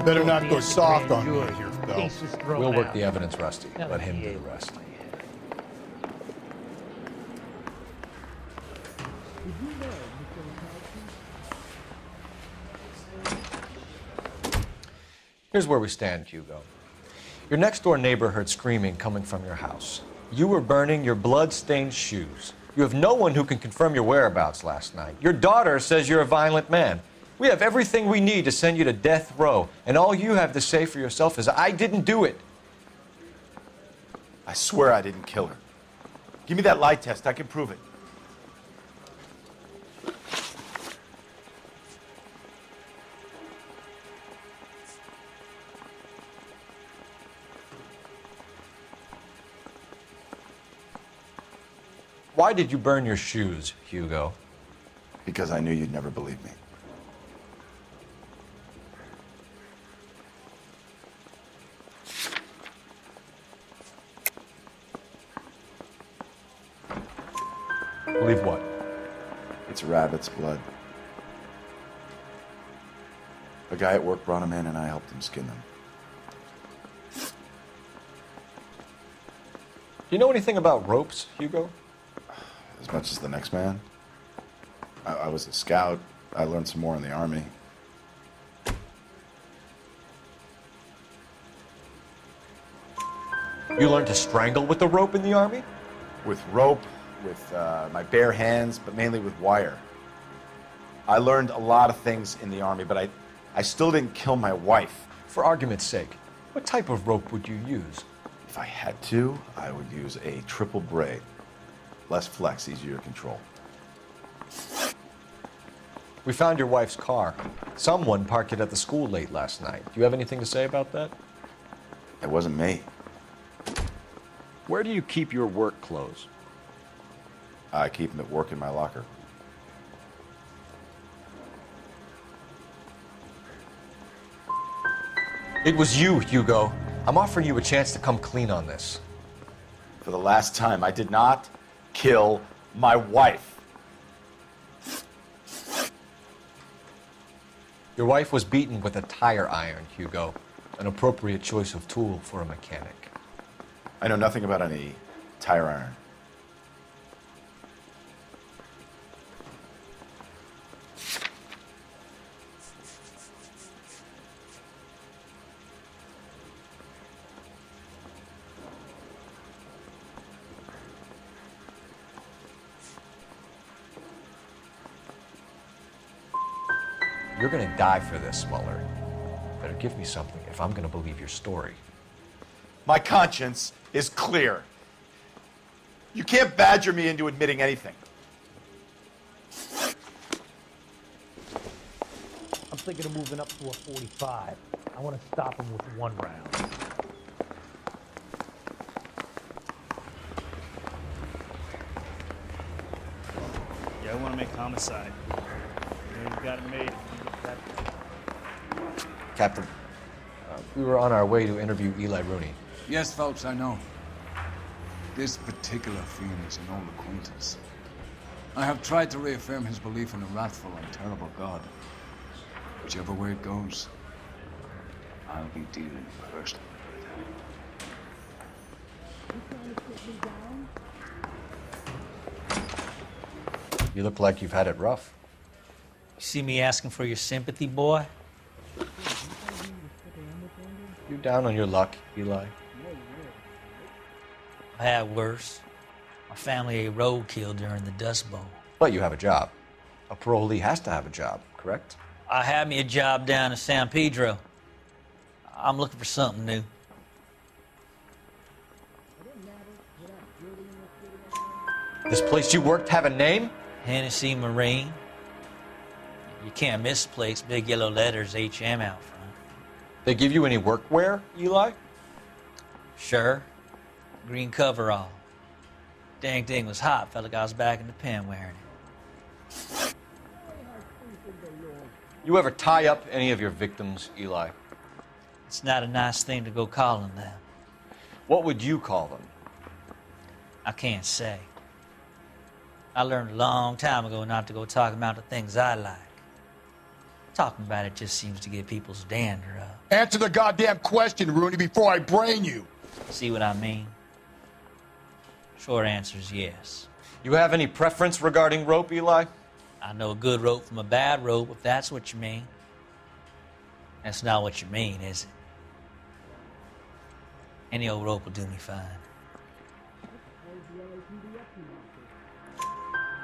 Better not go soft on me here, Phil. We'll work the evidence, Rusty. Let him do the rest. Here's where we stand, Hugo. Your next-door neighbor heard screaming coming from your house. You were burning your blood-stained shoes. You have no one who can confirm your whereabouts last night. Your daughter says you're a violent man. We have everything we need to send you to death row, and all you have to say for yourself is, I didn't do it. I swear I didn't kill her. Give me that lie test. I can prove it. Why did you burn your shoes, Hugo? Because I knew you'd never believe me. Believe what? It's rabbit's blood. A guy at work brought him in and I helped him skin them. Do you know anything about ropes, Hugo? As much as the next man. I was a scout. I learned some more in the Army. You learned to strangle with the rope in the Army? With rope, with my bare hands, but mainly with wire. I learned a lot of things in the Army, but I still didn't kill my wife. For argument's sake, what type of rope would you use? If I had to, I would use a triple braid. Less flex, easier to control. We found your wife's car. Someone parked it at the school late last night. Do you have anything to say about that? It wasn't me. Where do you keep your work clothes? I keep them at work in my locker. It was you, Hugo. I'm offering you a chance to come clean on this. For the last time, I did not kill my wife. Your wife was beaten with a tire iron, Hugo. An appropriate choice of tool for a mechanic. I know nothing about any tire iron. You're gonna die for this, Mueller. Better give me something if I'm gonna believe your story. My conscience is clear. You can't badger me into admitting anything. I'm thinking of moving up to a 45. I want to stop him with one round. Yeah, I want to make homicide. You got it made. Captain, we were on our way to interview Eli Rooney. Yes, Phelps, I know. This particular fiend is an old acquaintance. I have tried to reaffirm his belief in a wrathful and terrible God. Whichever way it goes, I'll be dealing personally with him. You look like you've had it rough. You see me asking for your sympathy, boy? You down on your luck, Eli? I had worse. My family ate roadkill during the Dust Bowl. But you have a job. A parolee has to have a job, correct? I had me a job down in San Pedro. I'm looking for something new. This place you worked have a name? Hennessy Marine. You can't misplace big yellow letters HM out front. They give you any workwear, Eli? Sure. Green coverall. Dang thing was hot. Felt like I was back in the pen wearing it. You ever tie up any of your victims, Eli? It's not a nice thing to go calling them. What would you call them? I can't say. I learned a long time ago not to go talking about the things I like. Talking about it just seems to get people's dander up. Answer the goddamn question, Rooney, before I brain you. See what I mean? Short answer is yes. You have any preference regarding rope, Eli? I know a good rope from a bad rope, if that's what you mean. That's not what you mean, is it? Any old rope will do me fine.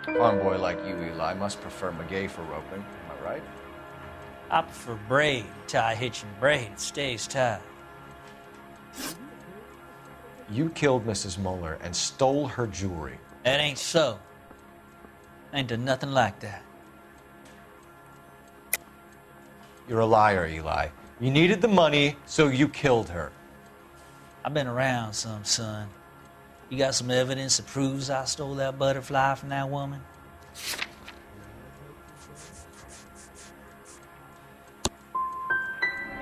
A farm boy like you, Eli, must prefer Magay for roping. Am I right? I prefer braid, tie, hitch, and braid. It stays tied. You killed Mrs. Moeller and stole her jewelry. That ain't so. I ain't done nothing like that. You're a liar, Eli. You needed the money, so you killed her. I've been around some, son. You got some evidence that proves I stole that butterfly from that woman?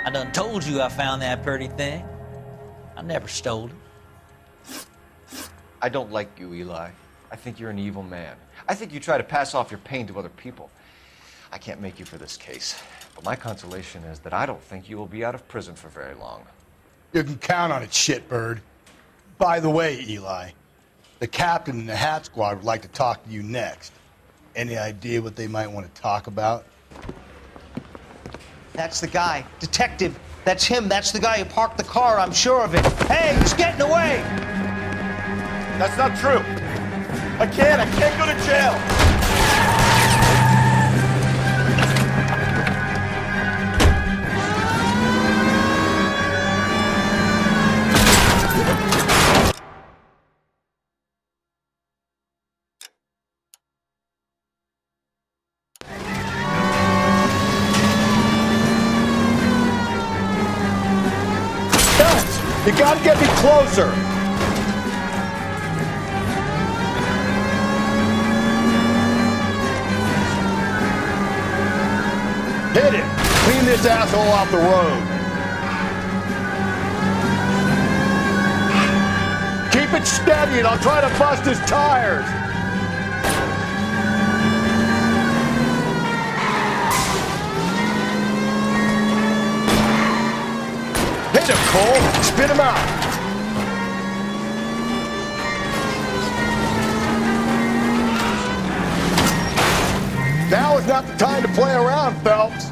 I done told you I found that pretty thing. I never stole it. I don't like you, Eli. I think you're an evil man. I think you try to pass off your pain to other people. I can't make you for this case, but my consolation is that I don't think you will be out of prison for very long. You can count on it, shitbird. By the way, Eli, the captain and the Hat Squad would like to talk to you next. Any idea what they might want to talk about? That's the guy. Detective. That's him. That's the guy who parked the car. I'm sure of it. Hey, he's getting away! That's not true. I can't go to jail. You gotta get me closer! Hit it! Clean this asshole off the road! Keep it steady and I'll try to bust his tires! Hit him, Cole! Spit him out! Now is not the time to play around, Phelps!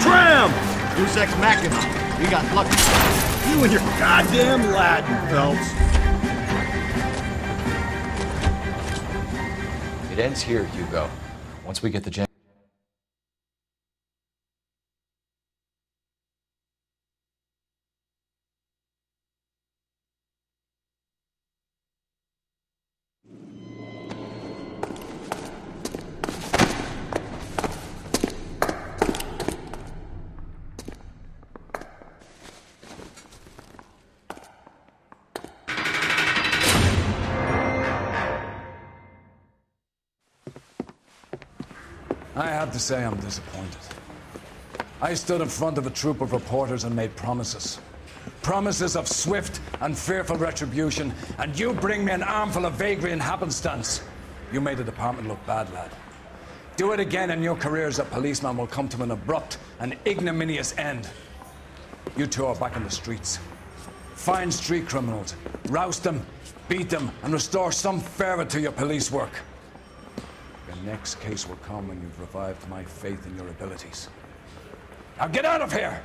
Tram! Deus Ex Machina. We got lucky. You and your goddamn Latin, Phelps. It ends here, Hugo. Once we get the jam. I have to say I'm disappointed. I stood in front of a troop of reporters and made promises. Promises of swift and fearful retribution, and you bring me an armful of vagary and happenstance. You made the department look bad, lad. Do it again and your career as a policeman will come to an abrupt and ignominious end. You two are back in the streets. Find street criminals, roust them, beat them, and restore some fervor to your police work. The next case will come when you've revived my faith in your abilities. Now get out of here!